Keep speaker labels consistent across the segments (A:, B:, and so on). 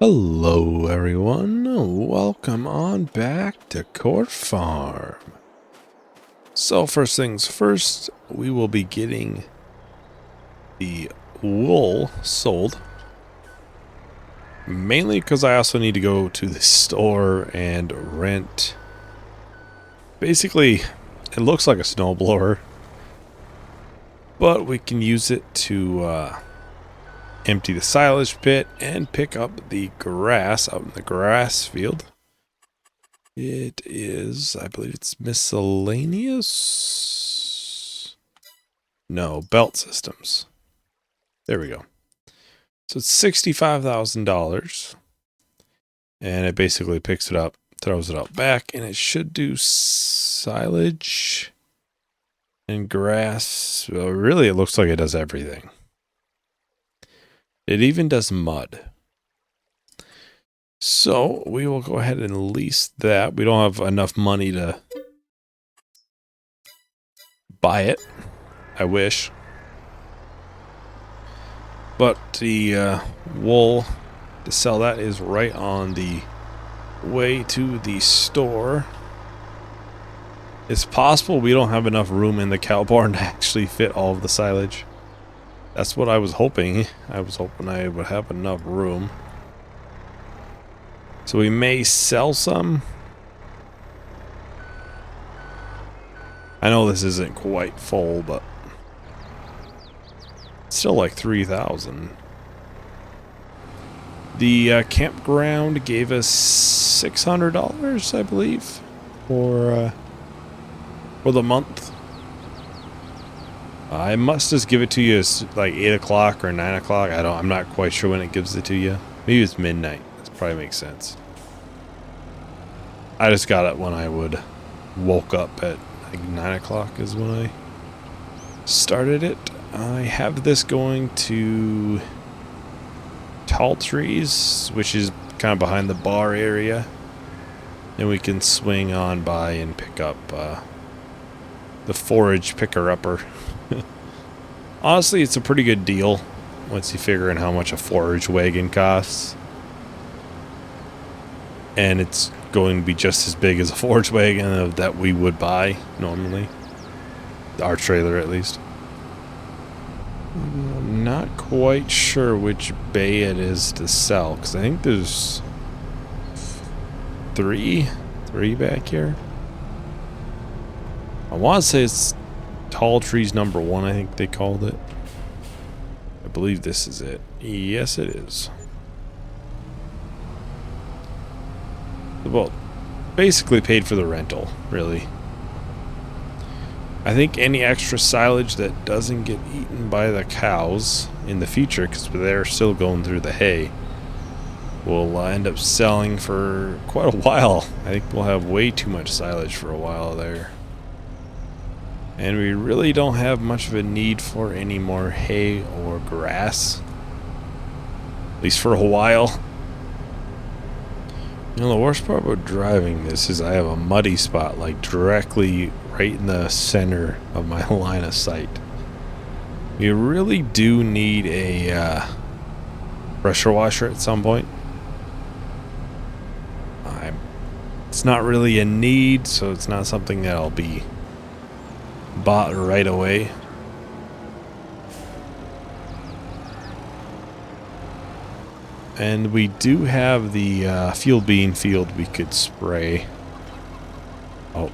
A: Hello everyone, welcome on back to Court Farm. So first things first, we will be getting the wool sold. Mainly because I also need to go to the store and rent. Basically, it looks like a snowblower, but we can use it to empty the silage pit and pick up the grass out in the grass field. It is, I believe it's miscellaneous. No, belt systems. There we go. So it's $65,000. And it basically picks it up, throws it out back, and it should do silage and grass. Well, really, it looks like it does everything. It even does mud. So we will go ahead and lease that. We don't have enough money to buy it. I wish. But the wool to sell that is right on the way to the store. It's possible we don't have enough room in the cow barn to actually fit all of the silage. That's what I was hoping. I was hoping I would have enough room. So we may sell some. I know this isn't quite full, but it's still like 3,000. The campground gave us $600, I believe, for the month. I must just give it to you as like 8 o'clock or 9 o'clock. I'm not quite sure when it gives it to you. Maybe it's midnight. That probably makes sense. I just got it when I woke up at like 9 o'clock is when I started it. I have this going to Tall Trees, which is kind of behind the bar area. And we can swing on by and pick up the forage picker-upper. Honestly, it's a pretty good deal once you figure in how much a forage wagon costs. And it's going to be just as big as a forage wagon that we would buy normally. Our trailer, at least. I'm not quite sure which bay it is to sell, because I think there's three back here. I want to say it's Tall Trees number 1, I think they called it. I believe this is it. Yes, it is. Well, basically paid for the rental, really. I think any extra silage that doesn't get eaten by the cows in the future, because they're still going through the hay, will end up selling for quite a while. I think we'll have way too much silage for a while there. And we really don't have much of a need for any more hay or grass. At least for a while. You know, the worst part about driving this is I have a muddy spot like directly right in the center of my line of sight. You really do need a pressure washer at some point. It's not really a need, so it's not something that'll be bought right away. And we do have the field bean field we could spray. Oh.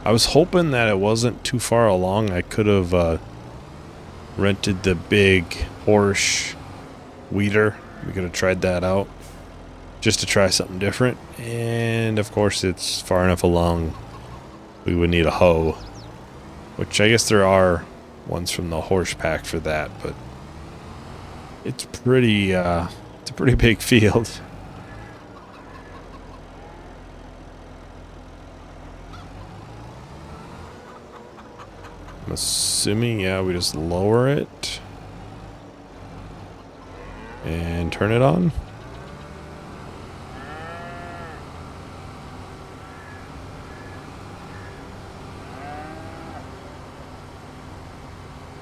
A: I was hoping that it wasn't too far along. I could have rented the big horse weeder. We could have tried that out just to try something different. And of course it's far enough along we would need a hoe, which I guess there are ones from the horse pack for that, but it's pretty it's a pretty big field. I'm assuming, yeah, we just lower it and turn it on.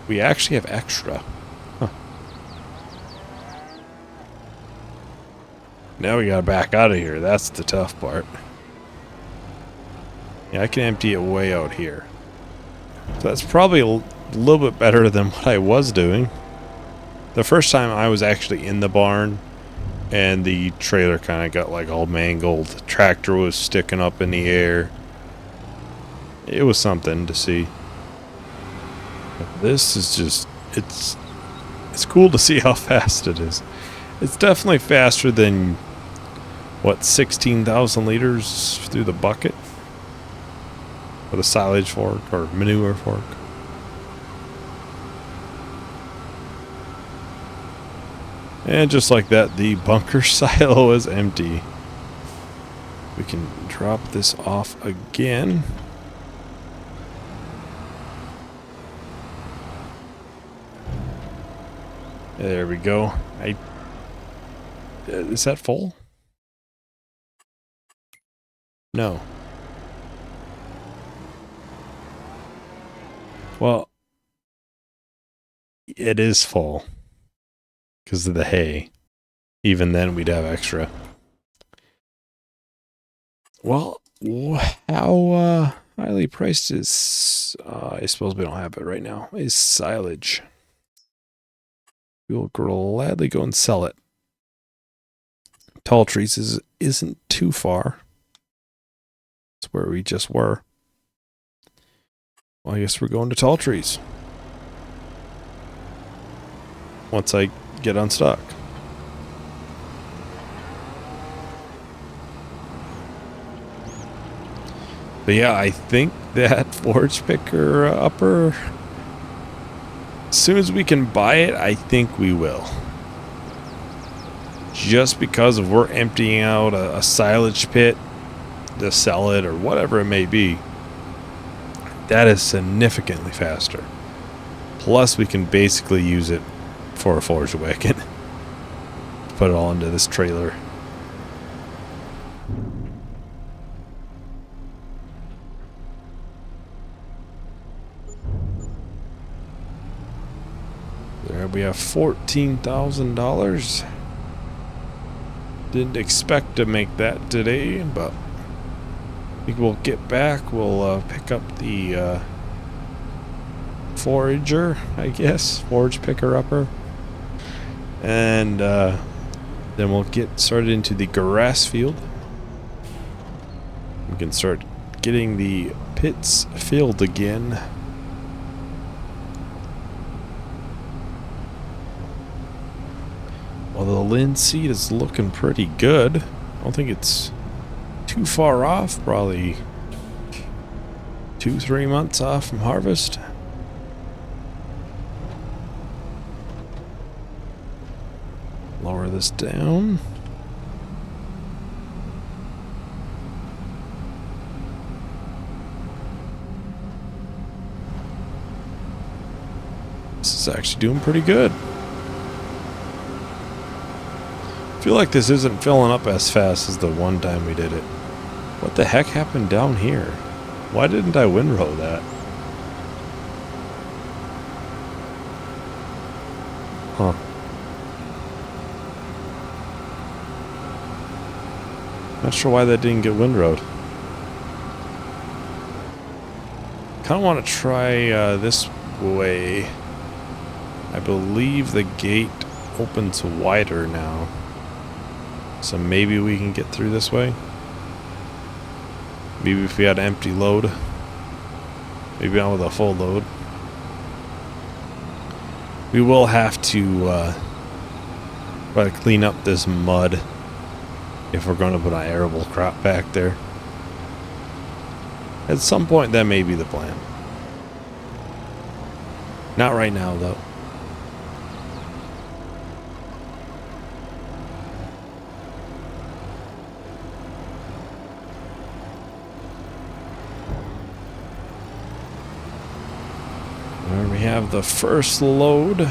A: We actually have extra. Huh. Now we gotta back out of here. That's the tough part. Yeah, I can empty it way out here. So that's probably a little bit better than what I was doing. The first time I was actually in the barn and the trailer kind of got like all mangled. The tractor was sticking up in the air. It was something to see. But this is just, it's cool to see how fast it is. It's definitely faster than, what, 16,000 liters through the bucket? With a silage fork or manure fork. And just like that, the bunker silo is empty. We can drop this off again. There we go. Is that full? No. Well, it is full. Because of the hay. Even then, we'd have extra. Well, how highly priced is... I suppose we don't have it right now. Is silage. We will gladly go and sell it. Tall Trees isn't too far. It's where we just were. Well, I guess we're going to Tall Trees. Once I get unstuck. But yeah, I think that forage picker upper, as soon as we can buy it, I think we will. Just because of we're emptying out a silage pit to sell it or whatever it may be, that is significantly faster. Plus, we can basically use it for a forage wagon. Put it all into this trailer. There we have $14,000. Didn't expect to make that today, but I think we'll get back. We'll pick up the forager, I guess. Forage picker-upper. And then we'll get started into the grass field. We can start getting the pits filled again. Well, the linseed is looking pretty good. I don't think it's too far off. Probably 2-3 months off from harvest. Lower this down. This is actually doing pretty good. I feel like this isn't filling up as fast as the one time we did it. What the heck happened down here? Why didn't I windrow that? Huh. Not sure why that didn't get windrowed. Kind of want to try this way. I believe the gate opens wider now. So maybe we can get through this way. Maybe if we had an empty load. Maybe not with a full load. We will have to try to clean up this mud if we're going to put an arable crop back there. At some point, that may be the plan. Not right now, though. There we have the first load.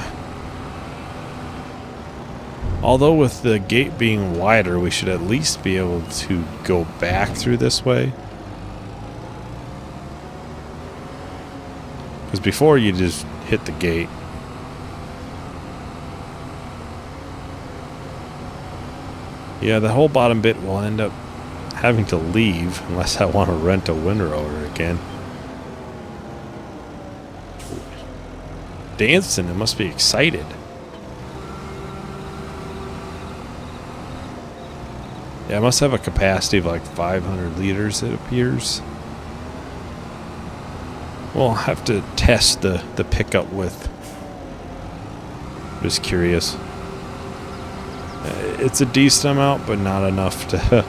A: Although with the gate being wider, we should at least be able to go back through this way. Because before you just hit the gate. Yeah, the whole bottom bit will end up having to leave unless I want to rent a windrower again. Dancing, it must be excited. Yeah, I must have a capacity of like 500 liters, it appears. Well, I'll have to test the pickup with. Just curious. It's a decent amount, but not enough to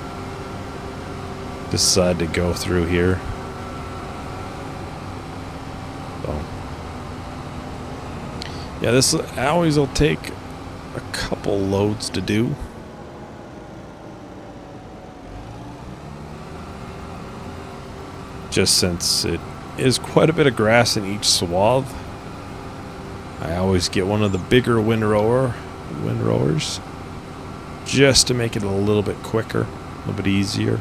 A: decide to go through here. So, yeah, this always will take a couple loads to do. Just since it is quite a bit of grass in each swath, I always get one of the bigger windrowers just to make it a little bit quicker, a little bit easier.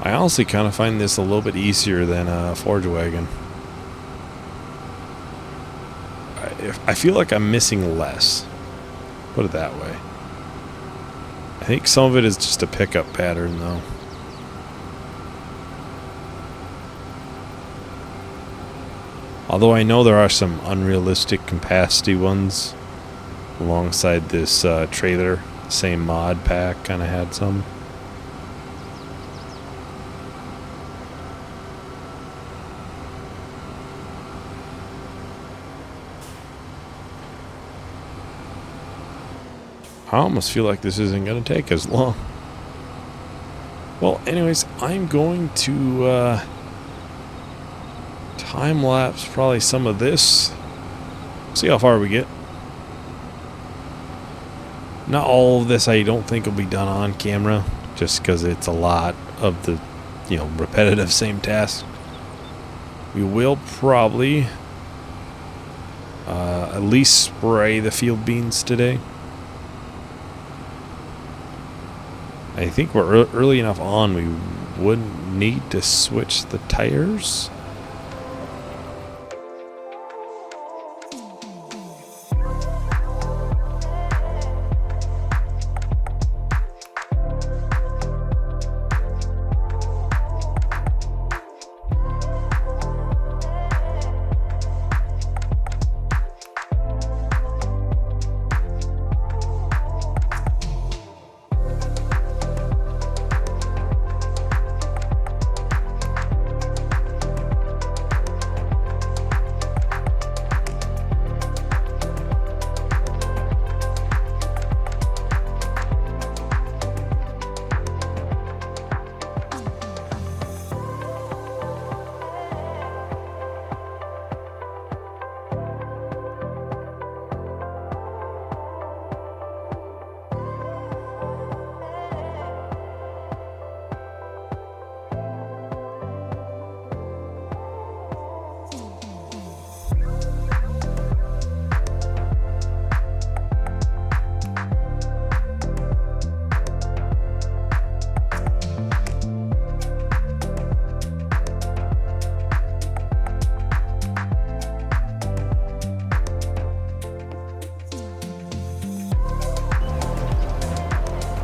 A: I honestly kind of find this a little bit easier than a forge wagon. I feel like I'm missing less. Put it that way. I think some of it is just a pickup pattern, though. Although I know there are some unrealistic capacity ones alongside this trailer. Same mod pack kind of had some. I almost feel like this isn't going to take as long. Well, anyways, I'm going to time-lapse probably some of this. See how far we get. Not all of this I don't think will be done on camera, just because it's a lot of the, repetitive same task. We will probably at least spray the field beans today. I think we're early enough on we wouldn't need to switch the tires.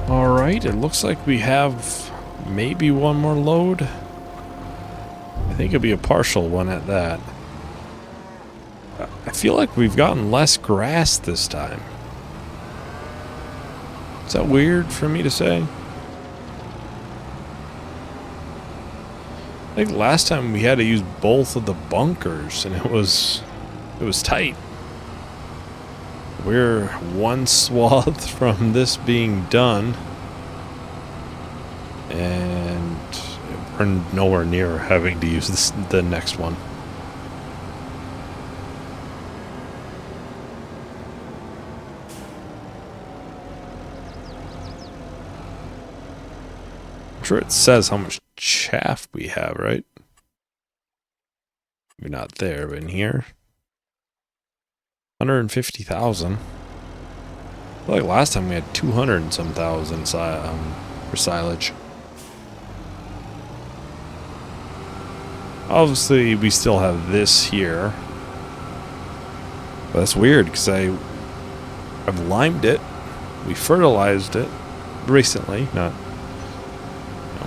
A: Alright, it looks like we have maybe one more load. I think it'll be a partial one at that. I feel like we've gotten less grass this time. Is that weird for me to say? I think last time we had to use both of the bunkers and it was tight. We're one swath from this being done, and we're nowhere near having to use the next one. I'm sure it says how much chaff we have, right? Maybe not there, but in here. 150,000. I feel like last time we had 200 and some thousand for silage. Obviously, we still have this here. But that's weird because I I've limed it. We fertilized it recently, not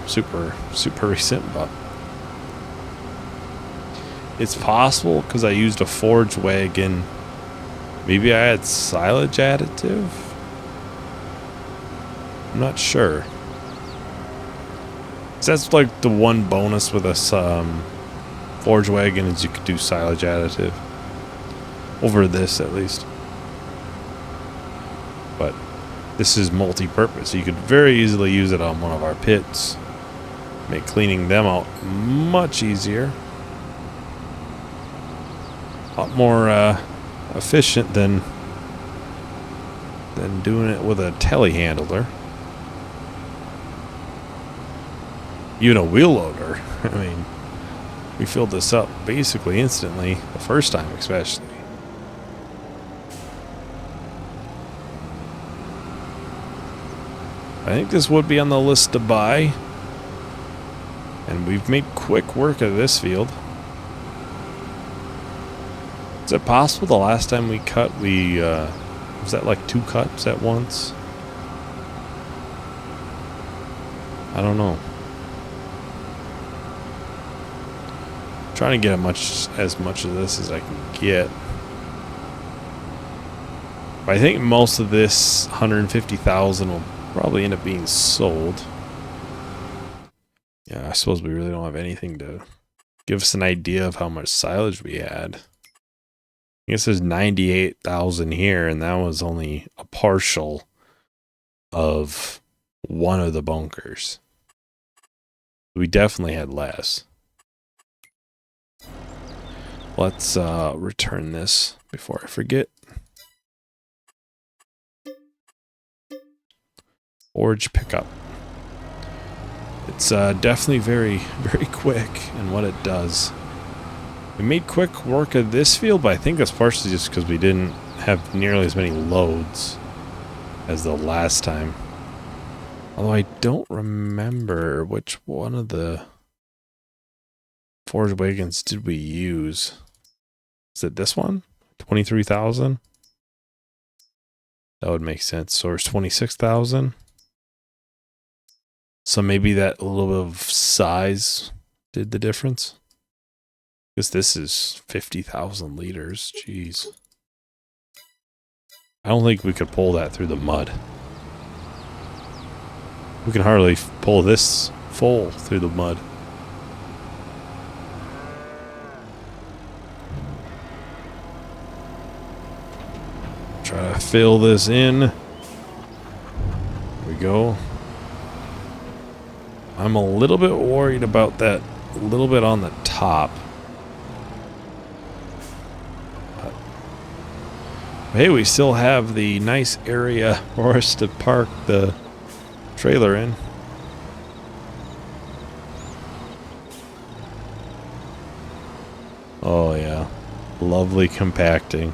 A: super recent, but it's possible because I used a forage wagon. Maybe I had silage additive. I'm not sure. So that's like the one bonus with a forage wagon is you could do silage additive over this at least. But this is multi-purpose. You could very easily use it on one of our pits. Make cleaning them out much easier. A lot more efficient than doing it with a telehandler. Even a wheel loader. I mean, we filled this up basically instantly, the first time especially. I think this would be on the list to buy. And we've made quick work of this field. Is it possible the last time we cut, was that like 2 cuts at once? I don't know. Trying to get as much of this as I can get. But I think most of this 150,000 will probably end up being sold. Yeah, I suppose we really don't have anything to give us an idea of how much silage we had. I guess there's 98,000 here, and that was only a partial of one of the bunkers. We definitely had less. Let's return this before I forget. Forage pickup. It's definitely very, very quick in what it does. We made quick work of this field, but I think that's partially just because we didn't have nearly as many loads as the last time. Although I don't remember which one of the forage wagons did we use. Is it this one? 23,000? That would make sense. So it's 26,000. So maybe that little bit of size did the difference. Because this is 50,000 liters. Jeez. I don't think we could pull that through the mud. We can hardly pull this full through the mud. Try to fill this in. There we go. I'm a little bit worried about that little bit on the top. But hey, we still have the nice area for us to park the trailer in. Oh yeah, lovely compacting.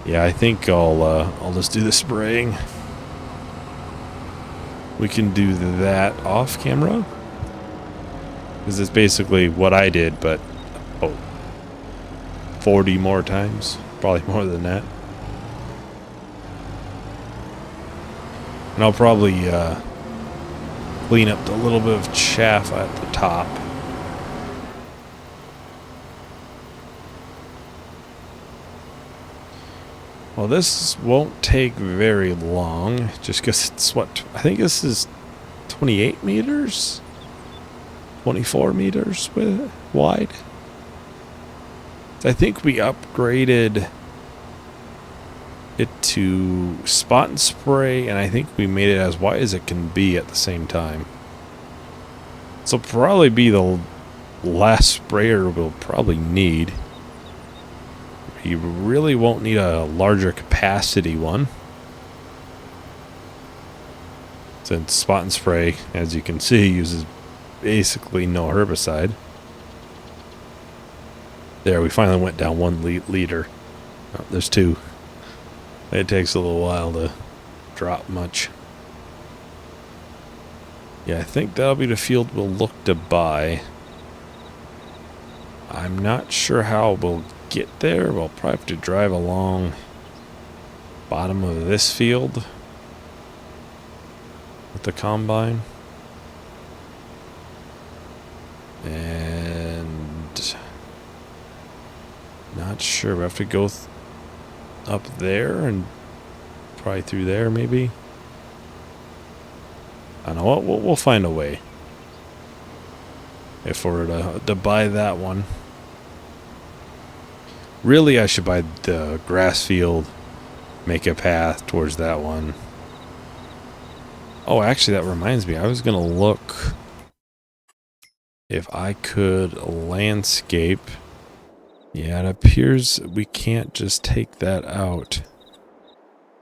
A: Yeah, I think I'll just do the spraying. We can do that off camera. Because it's basically what I did, but 40 more times. Probably more than that. And I'll probably clean up the little bit of chaff at the top. Well, this won't take very long, just because it's what, I think this is 28 meters? 24 meters wide? I think we upgraded it to spot and spray, and I think we made it as wide as it can be at the same time. So probably be the last sprayer we'll probably need. You really won't need a larger capacity one, since spot and spray, as you can see, uses basically no herbicide. There, we finally went down 1 liter. Oh, there's 2. It takes a little while to drop much. Yeah, I think that'll be the field we'll look to buy. I'm not sure how we'll get there. We'll probably have to drive along bottom of this field with the combine. And not sure. We have to go up there and probably through there maybe. I don't know what, we'll find a way. If we're to buy that one. Really, I should buy the grass field, make a path towards that one. Oh, actually, that reminds me. I was going to look if I could landscape. Yeah, it appears we can't just take that out.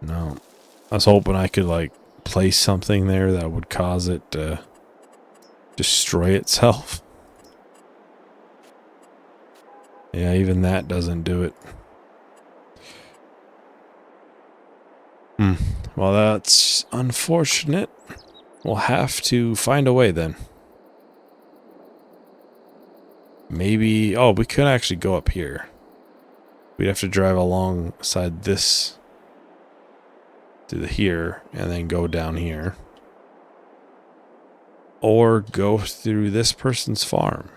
A: No. I was hoping I could, like, place something there that would cause it to destroy itself. Yeah, even that doesn't do it. Well, that's unfortunate. We'll have to find a way then. Maybe... Oh, we could actually go up here. We'd have to drive alongside this to here and then go down here. Or go through this person's farm.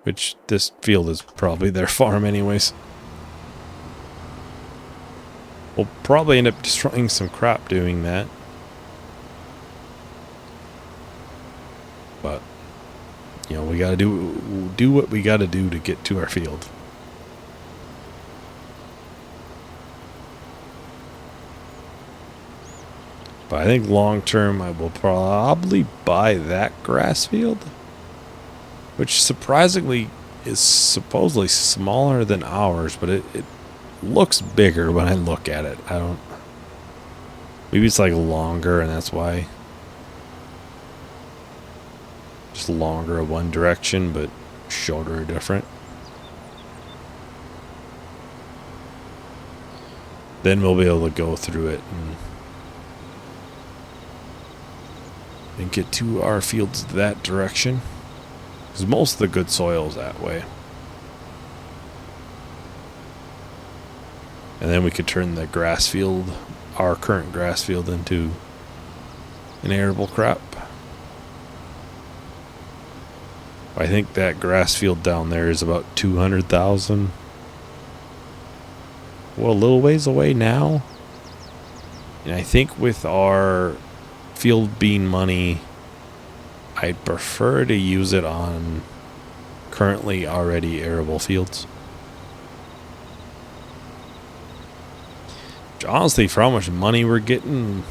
A: Which, this field is probably their farm anyways. We'll probably end up destroying some crop doing that. But, you know, we gotta do what we gotta do to get to our field. But I think long term I will probably buy that grass field. Which surprisingly is supposedly smaller than ours, but it looks bigger when I look at it. I don't... Maybe it's like longer and that's why. Just longer in one direction, but shorter different. Then we'll be able to go through it and get to our fields that direction. Because most of the good soil is that way. And then we could turn the grass field, our current grass field, into an arable crop. I think that grass field down there is about 200,000. Well, a little ways away now. And I think with our field bean money, I'd prefer to use it on currently already arable fields. Which honestly, for how much money we're getting,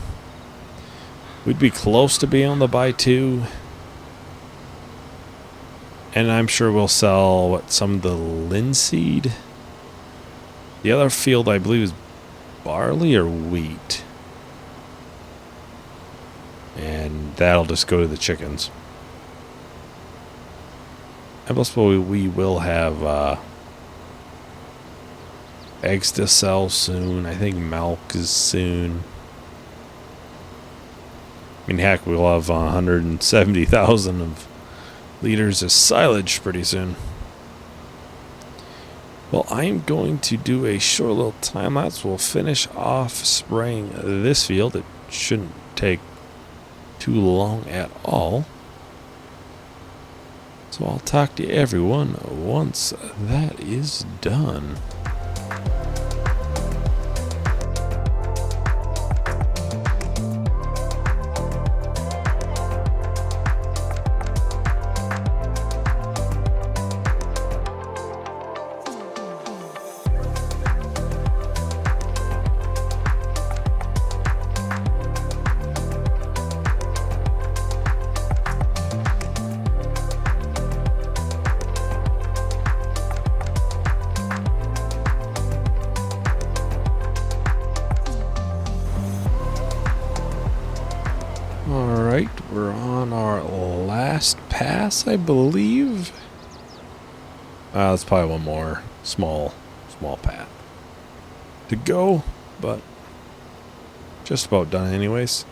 A: we'd be close to being able to buy two. And I'm sure we'll sell, some of the linseed? The other field, I believe, is barley or wheat. And that'll just go to the chickens. And plus, we will have eggs to sell soon. I think milk is soon. I mean, heck, we'll have 170,000 of liters of silage pretty soon. Well, I'm going to do a short little time lapse. We'll finish off spraying this field. It shouldn't take too long at all. So I'll talk to everyone once that is done. Alright, we're on our last pass, I believe. That's probably one more small path to go, but just about done anyways.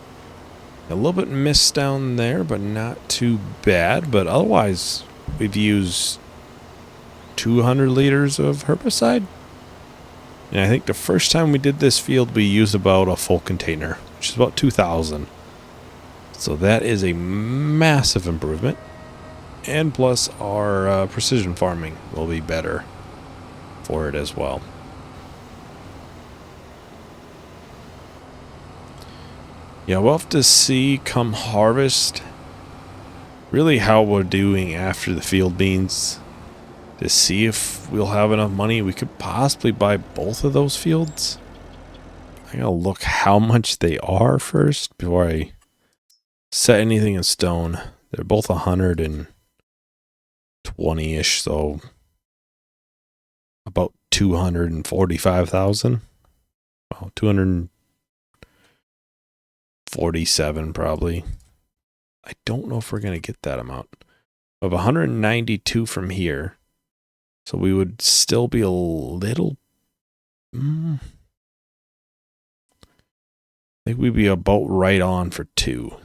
A: A little bit missed down there, but not too bad. But otherwise, we've used 200 liters of herbicide. And I think the first time we did this field, we used about a full container, which is about 2,000. So that is a massive improvement. And plus, our precision farming will be better for it as well. Yeah, we'll have to see come harvest really how we're doing after the field beans to see if we'll have enough money. We could possibly buy both of those fields. I gotta look how much they are first before I set anything in stone. They're both 120-ish, so about 245,000. Well, 247 probably. I don't know if we're gonna get that amount. Of 192 from here, so we would still be a little. I think we'd be about right on for 2.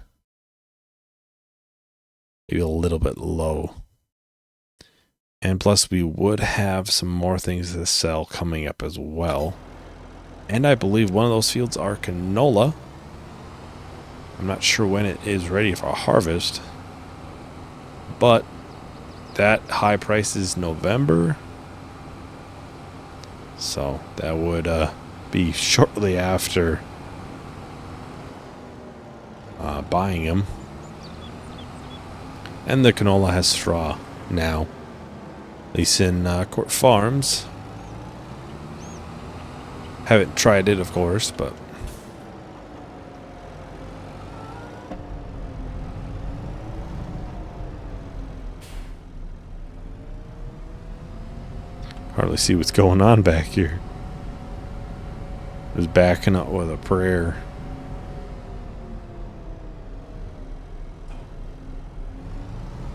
A: Maybe a little bit low. And plus we would have some more things to sell coming up as well. And I believe one of those fields are canola. I'm not sure when it is ready for harvest. But that high price is November. So that would be shortly after buying them. And the canola has straw now. At least in Court Farms. Haven't tried it, of course, but hardly see what's going on back here. I was backing up with a prayer.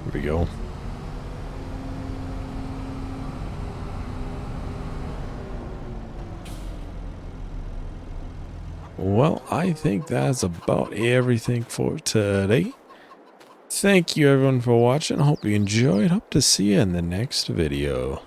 A: There we go. Well, I think that's about everything for today. Thank you everyone for watching. Hope you enjoyed. Hope to see you in the next video.